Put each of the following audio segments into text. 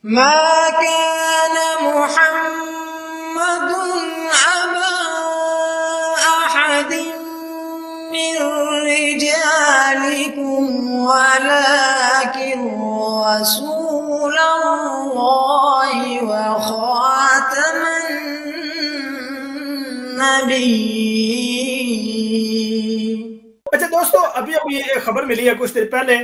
ما كان محمد أبا أحد من رجالكم ولكن رسول الله وخاتم النبيين۔ اچھا دوستو، ابھی ایک خبر ملی ہے کچھ دیر پہلے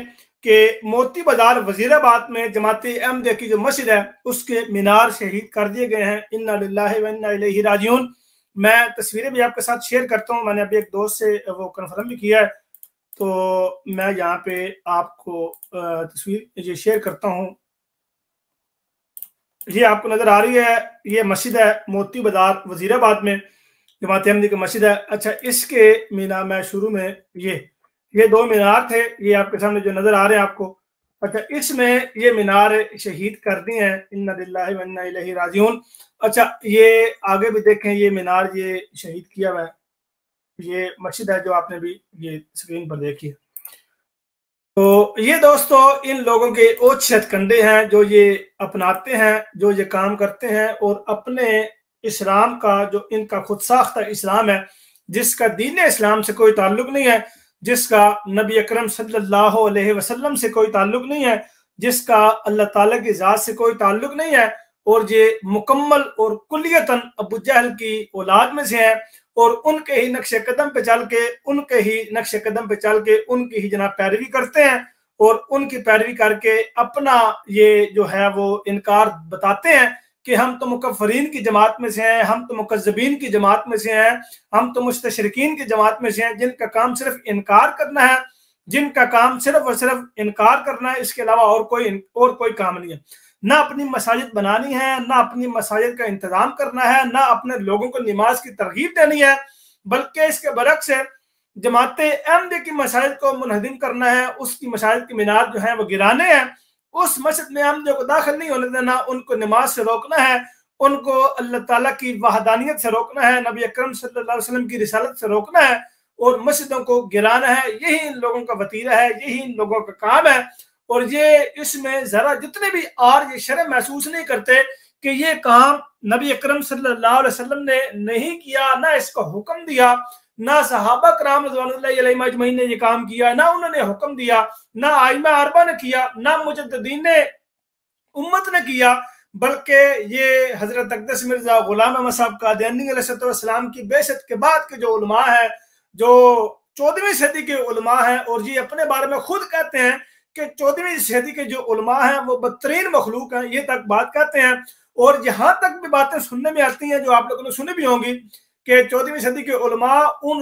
کہ موتی بازار وزیر آباد میں جماعت احمدیہ کی جو مسجد ہے اس کے مینار شہید کر دیے گئے ہیں۔ انا للہ و انا الیہ راجعون۔ میں تصویریں بھی آپ کے ساتھ شیئر کرتا ہوں، میں نے ابھی ایک دوست سے وہ کنفرم بھی کیا ہے، تو میں یہاں پہ آپ کو تصویر یہ شیئر کرتا ہوں۔ یہ آپ کو نظر آ رہی ہے، یہ مسجد ہے موتی بازار وزیر آباد میں، جماعت احمدیہ کی مسجد ہے۔ اچھا، اس کے مینار میں شروع میں یہ دو مینار تھے، یہ آپ کے سامنے جو نظر آ رہے ہیں آپ کو۔ اچھا، اس میں یہ مینار شہید کر دی ہیں، انا للہ و انا الیہ راجعون۔ اچھا، یہ آگے بھی دیکھیں، یہ مینار یہ شہید کیا ہوا ہے، یہ مسجد ہے جو آپ نے بھی یہ اسکرین پر دیکھی ہے۔ تو یہ دوستو ان لوگوں کے اوچھت کنڈے ہیں جو یہ اپناتے ہیں، جو یہ کام کرتے ہیں، اور اپنے اسلام کا جو ان کا خود ساختہ اسلام ہے، جس کا دین اسلام سے کوئی تعلق نہیں ہے، جس کا نبی اکرم صلی اللہ علیہ وسلم سے کوئی تعلق نہیں ہے، جس کا اللہ تعالیٰ کی ذات سے کوئی تعلق نہیں ہے، اور یہ مکمل اور کلیتاً ابو جہل کی اولاد میں سے ہیں، اور ان کے ہی نقش قدم پہ چل کے ان کی ہی جناب پیروی کرتے ہیں، اور ان کی پیروی کر کے اپنا یہ جو ہے وہ انکار بتاتے ہیں کہ ہم تو مکفرین کی جماعت میں سے ہیں، ہم تو مکذبین کی جماعت میں سے ہیں، ہم تو مستشرقین کی جماعت میں سے ہیں، جن کا کام صرف انکار کرنا ہے، جن کا کام صرف اور صرف انکار کرنا ہے، اس کے علاوہ اور کوئی کام نہیں ہے۔ نہ اپنی مساجد بنانی ہے، نہ اپنی مساجد کا انتظام کرنا ہے، نہ اپنے لوگوں کو نماز کی ترغیب دینی ہے، بلکہ اس کے برعکس ہے، جماعت احمدیہ کی مساجد کو منہدم کرنا ہے، اس کی مساجد کے مینار جو ہیں وہ گرانے ہیں، اس مسجد میں احمدیہ کو داخل نہیں ہونے دینا، ان کو نماز سے روکنا ہے، ان کو اللہ تعالیٰ کی وحدانیت سے روکنا ہے، نبی اکرم صلی اللہ علیہ وسلم کی رسالت سے روکنا ہے، اور مسجدوں کو گرانا ہے۔ یہی ان لوگوں کا وتیرہ ہے، یہی ان لوگوں کا کام ہے، اور یہ اس میں ذرا جتنے بھی اور یہ شرم محسوس نہیں کرتے کہ یہ کام نبی اکرم صلی اللہ علیہ وسلم نے نہیں کیا، نہ اس کو حکم دیا، نہ صحابہ کرام رضوان اللہ علیہم اجمعین نے یہ کام کیا، نہ انہوں نے حکم دیا، نہ ائمہ اربعہ نے کیا، نہ مجددین امت نے کیا، بلکہ یہ حضرت اقدس مرزا غلام احمد صاحب قادیانی علیہ السلام کی بعثت کے بعد کے جو علماء ہیں، جو 14ویں صدی کے علماء ہیں، اور یہ اپنے بارے میں خود کہتے ہیں کہ 14ویں صدی کے جو علماء ہیں وہ بدترین مخلوق ہیں، یہ تک بات کہتے ہیں، اور یہاں تک بھی باتیں سننے میں آتی ہیں جو آپ لوگوں نے سنی بھی ہوں گی کہ 14ویں صدی کے علماء ان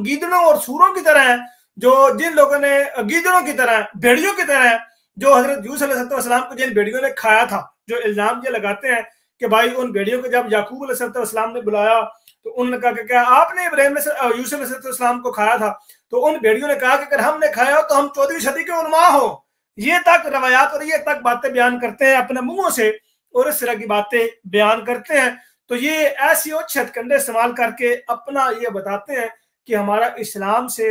گیدڑوں اور سوروں کی طرح ہیں، جو جن لوگوں نے گیدڑوں کی طرح ہیں، بھیڑیوں کی طرح ہیں، جو حضرت یوسف علیہ السلام کو جن بھیڑیوں نے کھایا تھا، جو الزام یہ لگاتے ہیں کہ بھائی ان بھیڑیوں کو جب یعقوب علیہ السلام نے بلایا تو انہوں نے کہا کہ کیا آپ نے یوسف علیہ السلام کو کھایا تھا؟ تو ان بھیڑیوں نے کہا کہ اگر ہم نے کھایا ہو تو ہم 14ویں صدی کے علماء ہو۔ یہ تک روایات اور یہ تک باتیں بیان کرتے ہیں اپنے منہوں سے، اور اس طرح کی باتیں بیان کرتے ہیں، تو یہ ایسی اوچھت کنڈے استعمال کر کے اپنا یہ بتاتے ہیں کہ ہمارا اسلام سے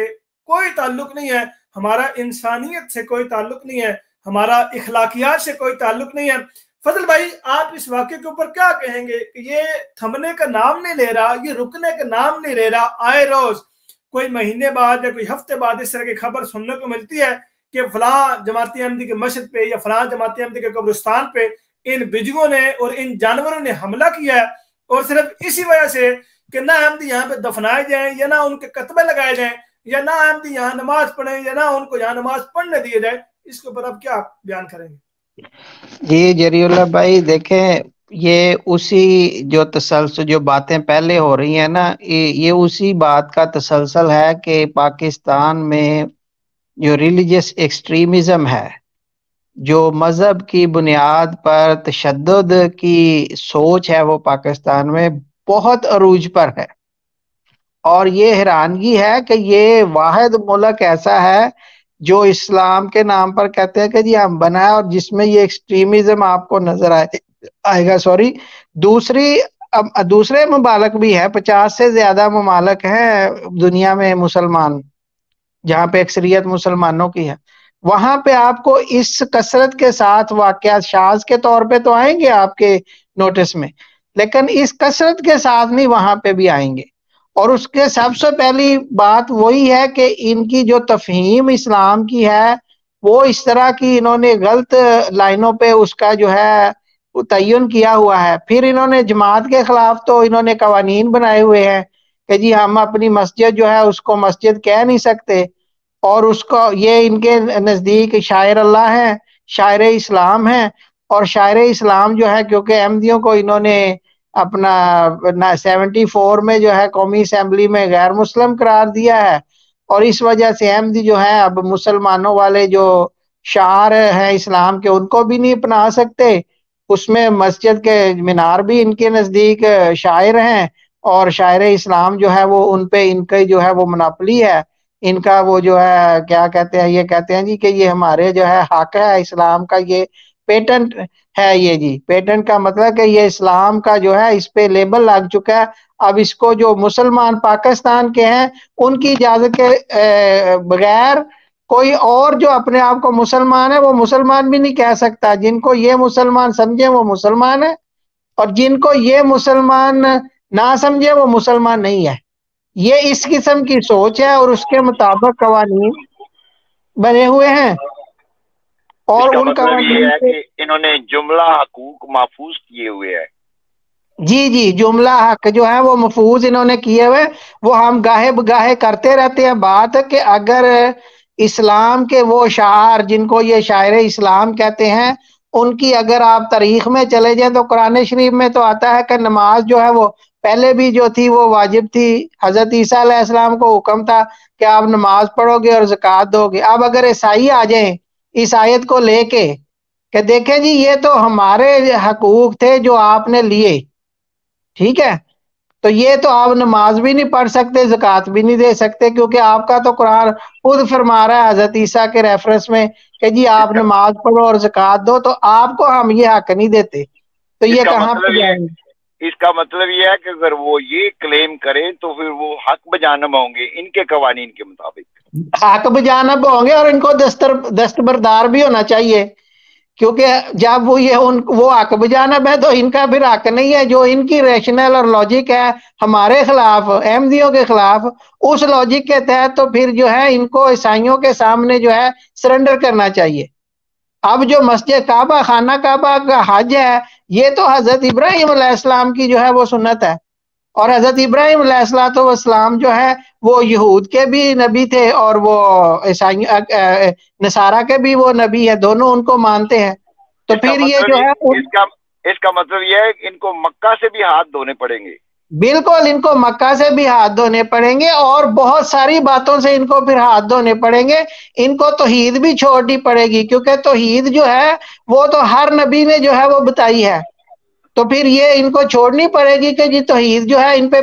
کوئی تعلق نہیں ہے، ہمارا انسانیت سے کوئی تعلق نہیں ہے، ہمارا اخلاقیات سے کوئی تعلق نہیں ہے۔ فضل بھائی، آپ اس واقعے کے اوپر کیا کہیں گے کہ یہ تھمنے کا نام نہیں لے رہا، یہ رکنے کا نام نہیں لے رہا، آئے روز کوئی مہینے بعد یا کوئی ہفتے بعد اس طرح کی خبر سننے کو ملتی ہے کہ فلاں جماعت احمدیہ کے مسجد پہ یا فلاں جماعت احمدیہ کے قبرستان پہ ان بجگوں نے اور ان جانوروں نے حملہ کیا ہے، اور صرف اسی وجہ سے کہ نہ احمدی یہاں پہ دفنائے جائیں، یا نہ ان کے کتبے لگائے جائیں، یا نہ احمدی یہاں نماز پڑھیں، یا نہ ان کو یہاں نماز پڑھنے دیے جائے۔ اس کے اوپر آپ کیا بیان کریں گے؟ جی جری اللہ بھائی، دیکھیں یہ اسی جو تسلسل جو باتیں پہلے ہو رہی ہیں نا، یہ اسی بات کا تسلسل ہے کہ پاکستان میں جو ریلیجس ایکسٹریمزم ہے، جو مذہب کی بنیاد پر تشدد کی سوچ ہے، وہ پاکستان میں بہت عروج پر ہے، اور یہ حیرانگی ہے کہ یہ واحد ملک ایسا ہے جو اسلام کے نام پر کہتے ہیں کہ جی ہم بنائے، اور جس میں یہ ایکسٹریمزم آپ کو نظر آئے گا۔ دوسرے ممالک بھی ہیں، 50 سے زیادہ ممالک ہیں دنیا میں مسلمان، جہاں پہ اکثریت مسلمانوں کی ہے، وہاں پہ آپ کو اس کثرت کے ساتھ واقعات شاذ کے طور پہ تو آئیں گے آپ کے نوٹس میں، لیکن اس کثرت کے ساتھ نہیں وہاں پہ بھی آئیں گے۔ اور اس کے سب سے پہلی بات وہی ہے کہ ان کی جو تفہیم اسلام کی ہے وہ اس طرح کی انہوں نے غلط لائنوں پہ اس کا جو ہے تعین کیا ہوا ہے۔ پھر انہوں نے جماعت کے خلاف تو انہوں نے قوانین بنائے ہوئے ہیں کہ جی ہم اپنی مسجد جو ہے اس کو مسجد کہہ نہیں سکتے، اور اس کو یہ ان کے نزدیک شاعر اللہ ہیں، شاعر اسلام ہیں، اور شاعر اسلام جو ہے کیونکہ احمدیوں کو انہوں نے اپنا 74 میں جو ہے قومی اسمبلی میں غیر مسلم قرار دیا ہے، اور اس وجہ سے احمدی جو ہے اب مسلمانوں والے جو شعار ہیں اسلام کے ان کو بھی نہیں اپنا سکتے۔ اس میں مسجد کے مینار بھی ان کے نزدیک شاعر ہیں، اور شاعر اسلام جو ہے وہ ان پہ ان کا جو ہے وہ مناپلی ہے، ان کا وہ جو ہے کیا کہتے ہیں، یہ کہتے ہیں جی کہ یہ ہمارے جو ہے حق ہے اسلام کا، یہ پیٹنٹ ہے، یہ جی پیٹنٹ کا مطلب کہ یہ اسلام کا جو ہے اس پہ لیبل لگ چکا ہے۔ اب اس کو جو مسلمان پاکستان کے ہیں ان کی اجازت کے بغیر کوئی اور جو اپنے آپ کو مسلمان ہے وہ مسلمان بھی نہیں کہہ سکتا۔ جن کو یہ مسلمان سمجھے وہ مسلمان ہے، اور جن کو یہ مسلمان نہ سمجھے وہ مسلمان نہیں ہے۔ یہ اس قسم کی سوچ ہے، اور اس کے مطابق قوانین بنے ہوئے ہیں، اور اس کا ان مطلب یہ قوانین ہے کہ انہوں نے جملہ حقوق محفوظ کیے ہوئے ہیں۔ جی جملہ حق جو ہے وہ محفوظ انہوں نے کیے ہوئے۔ وہ ہم گاہے بگاہے کرتے رہتے ہیں بات کہ اگر اسلام کے وہ شعار جن کو یہ شاعر اسلام کہتے ہیں ان کی اگر آپ تاریخ میں چلے جائیں تو قرآن شریف میں تو آتا ہے کہ نماز جو ہے وہ پہلے بھی جو تھی وہ واجب تھی، حضرت عیسیٰ علیہ السلام کو حکم تھا کہ آپ نماز پڑھو گے اور زکوٰۃ دو گے۔ اب اگر عیسائی آ جائیں اس آیت کو لے کے کہ دیکھیں جی یہ تو ہمارے حقوق تھے جو آپ نے لیے، ٹھیک ہے، تو یہ تو آپ نماز بھی نہیں پڑھ سکتے، زکوٰۃ بھی نہیں دے سکتے، کیونکہ آپ کا تو قرآن خود فرما رہا ہے حضرت عیسیٰ کے ریفرنس میں کہ جی آپ نماز پڑھو اور زکوٰۃ دو، تو آپ کو ہم یہ حق نہیں دیتے، تو یہ کہاں پہ جائیں گے؟ اس کا مطلب یہ ہے کہ اگر وہ یہ کلیم کریں تو پھر وہ حق بجانب ہوں گے ان کے قوانین کے مطابق، حق بجانب ہوں گے، اور ان کو دستبردار بھی ہونا چاہیے، کیونکہ جب وہ حق بجانب ہے تو ان کا پھر حق نہیں ہے۔ جو ان کی ریشنل اور لاجک ہے ہمارے خلاف، احمدیوں کے خلاف، اس لاجک کے تحت تو پھر جو ہے ان کو عیسائیوں کے سامنے جو ہے سرنڈر کرنا چاہیے۔ اب جو مسجد کعبہ، خانہ کعبہ کا حج ہے، یہ تو حضرت ابراہیم علیہ السلام کی جو ہے وہ سنت ہے، اور حضرت ابراہیم علیہ السلام جو ہے وہ یہود کے بھی نبی تھے اور وہ عیسائی نصارہ کے بھی وہ نبی ہے، دونوں ان کو مانتے ہیں۔ تو پھر یہ جو ہے اس کا مطلب یہ ہے کہ ان کو مکہ سے بھی ہاتھ دھونے پڑیں گے۔ بالکل، ان کو مکہ سے بھی ہاتھ دھونے پڑیں گے، اور بہت ساری باتوں سے ان کو پھر ہاتھ دھونے پڑیں گے۔ ان کو توحید بھی چھوڑنی پڑے گی، کیونکہ توحید جو ہے وہ تو ہر نبی نے جو ہے وہ بتائی ہے، تو پھر یہ ان کو چھوڑنی پڑے گی کہ جی توحید جو ہے ان پہ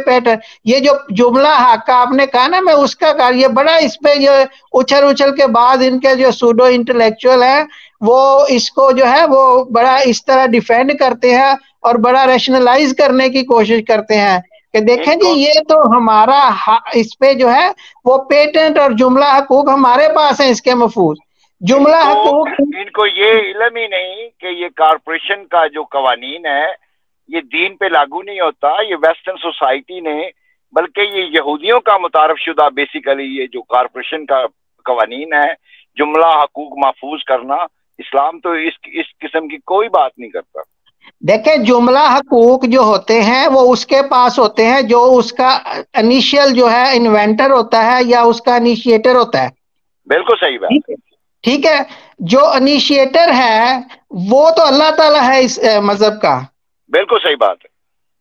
یہ جو جملہ حق کا آپ نے کہا نا، میں اس کا کہا، یہ بڑا اس پہ یہ اچھل کے بعد ان کے جو سوڈو انٹلیکچوئل ہیں وہ اس کو جو ہے وہ بڑا اس طرح ڈیفینڈ کرتے ہیں اور بڑا ریشنلائز کرنے کی کوشش کرتے ہیں کہ دیکھیں جی یہ تو ہمارا اس پہ جو ہے وہ پیٹنٹ اور جملہ حقوق ہمارے پاس ہیں اس کے محفوظ جملہ حقوق۔ ان کو یہ علم ہی نہیں کہ یہ کارپوریشن کا جو قوانین ہے یہ دین پہ لاگو نہیں ہوتا، یہ ویسٹرن سوسائٹی نے، بلکہ یہ یہودیوں کا متعارف شدہ بیسیکلی یہ جو کارپوریشن کا قوانین ہے جملہ حقوق محفوظ کرنا، اسلام تو اس قسم کی کوئی بات نہیں کرتا۔ دیکھیں جملہ حقوق جو ہوتے ہیں وہ اس کے پاس ہوتے ہیں جو اس کا انیشیل جو ہے انوینٹر ہوتا ہے یا اس کا انیشیٹر ہوتا ہے۔ بالکل صحیح بات، ٹھیک ہے، جو انیشیٹر ہے وہ تو اللہ تعالیٰ ہے اس مذہب کا۔ بالکل صحیح بات ہے۔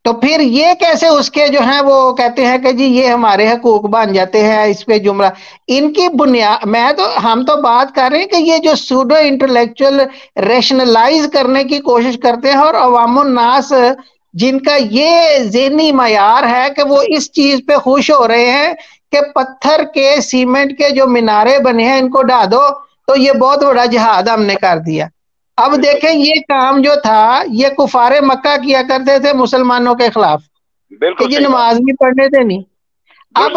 تو پھر یہ کیسے اس کے جو ہیں وہ کہتے ہیں کہ جی یہ ہمارے حقوق بن جاتے ہیں اس پہ جملہ، ان کی بنیاد ہم تو بات کر رہے ہیں کہ یہ جو سوڈو انٹلیکچوئل ریشنلائز کرنے کی کوشش کرتے ہیں، اور عوام الناس جن کا یہ ذہنی معیار ہے کہ وہ اس چیز پہ خوش ہو رہے ہیں کہ پتھر کے سیمنٹ کے جو مینارے بنے ہیں ان کو ڈھا دو، تو یہ بہت بڑا جہاد ہم نے کر دیا۔ اب دیکھیں یہ کام جو تھا یہ کفار مکہ کیا کرتے تھے مسلمانوں کے خلاف، کہ یہ نماز بھی پڑھنے تھے نہیں۔ اب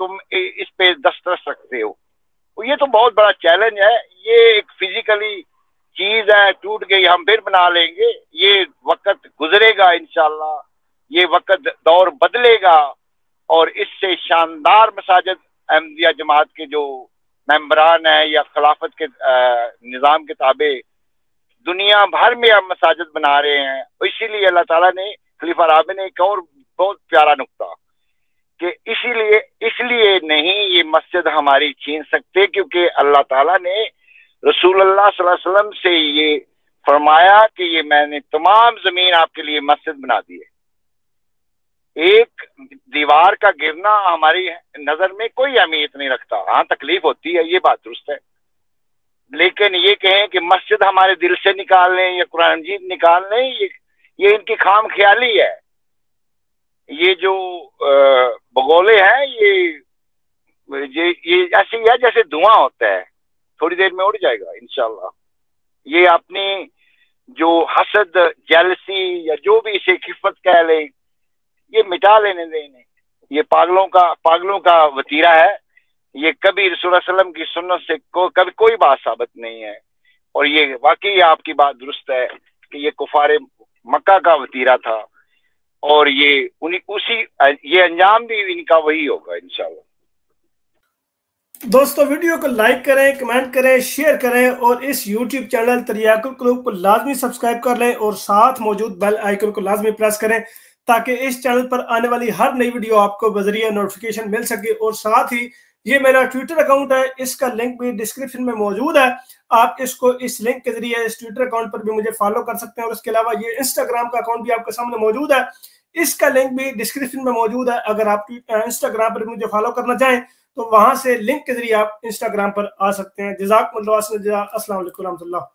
تم اس پہ دسترس رکھتے ہو. یہ تو بہت بڑا چیلنج ہے. یہ ایک فزیکلی چیز ہے, ٹوٹ گئی ہم پھر بنا لیں گے. یہ وقت گزرے گا انشاءاللہ, یہ وقت دور بدلے گا, اور اس سے شاندار مساجد احمدیہ جماعت کے جو ممبران ہیں یا خلافت کے نظام کے تابع دنیا بھر میں ہم مساجد بنا رہے ہیں. اسی لیے اللہ تعالیٰ نے, خلیفہ رابع نے ایک اور بہت پیارا نقطہ کہ اس لیے نہیں یہ مسجد ہماری چھین سکتے, کیونکہ اللہ تعالیٰ نے رسول اللہ صلی اللہ علیہ وسلم سے یہ فرمایا کہ یہ میں نے تمام زمین آپ کے لیے مسجد بنا دی ہے. ایک دیوار کا گرنا ہماری نظر میں کوئی اہمیت نہیں رکھتا, ہاں تکلیف ہوتی ہے, یہ بات درست ہے, لیکن یہ کہیں کہ مسجد ہمارے دل سے نکال لیں یا قرآن مجید نکال لیں, یہ ان کی خام خیالی ہے. یہ جو بگولے ہیں یہ ایسے ہی ہے جیسے دھواں ہوتا ہے, تھوڑی دیر میں اڑ جائے گا انشاءاللہ. یہ اپنی جو حسد, جیلسی یا جو بھی اسے خفت کہہ لیں, یہ مٹا لینے دیں. یہ پاگلوں کا وتیرہ ہے. یہ کبھی رسول اللہ علیہ وسلم کی سنت سے کبھی کوئی بات ثابت نہیں ہے. اور یہ واقعی آپ کی بات درست ہے کہ یہ کفار مکہ کا وتیرہ تھا, اور یہ انجام بھی ان کا وہی ہوگا انشاءاللہ. دوستو ویڈیو کو لائک کریں, کمنٹ کریں, شیئر کریں, اور اس یوٹیوب چینل تریاق القلوب کو لازمی سبسکرائب کر لیں, اور ساتھ موجود بیل آئیکن کو لازمی پریس کریں تاکہ اس چینل پر آنے والی ہر نئی ویڈیو آپ کو بذریعہ نوٹیفیکیشن مل سکے. اور ساتھ ہی یہ میرا ٹویٹر اکاؤنٹ ہے, اس کا لنک بھی ڈسکرپشن میں موجود ہے. آپ اس لنک کے ذریعے اس ٹویٹر اکاؤنٹ پر بھی مجھے فالو کر سکتے ہیں. اور اس کے علاوہ یہ انسٹاگرام کا اکاؤنٹ بھی آپ کے سامنے موجود ہے, اس کا لنک بھی ڈسکرپشن میں موجود ہے. اگر آپ انسٹاگرام پر مجھے فالو کرنا چاہیں تو وہاں سے لنک کے ذریعے آپ انسٹاگرام پر آ سکتے ہیں. جزاکم اللہ خیر. السلام علیکم و رحمۃ اللہ.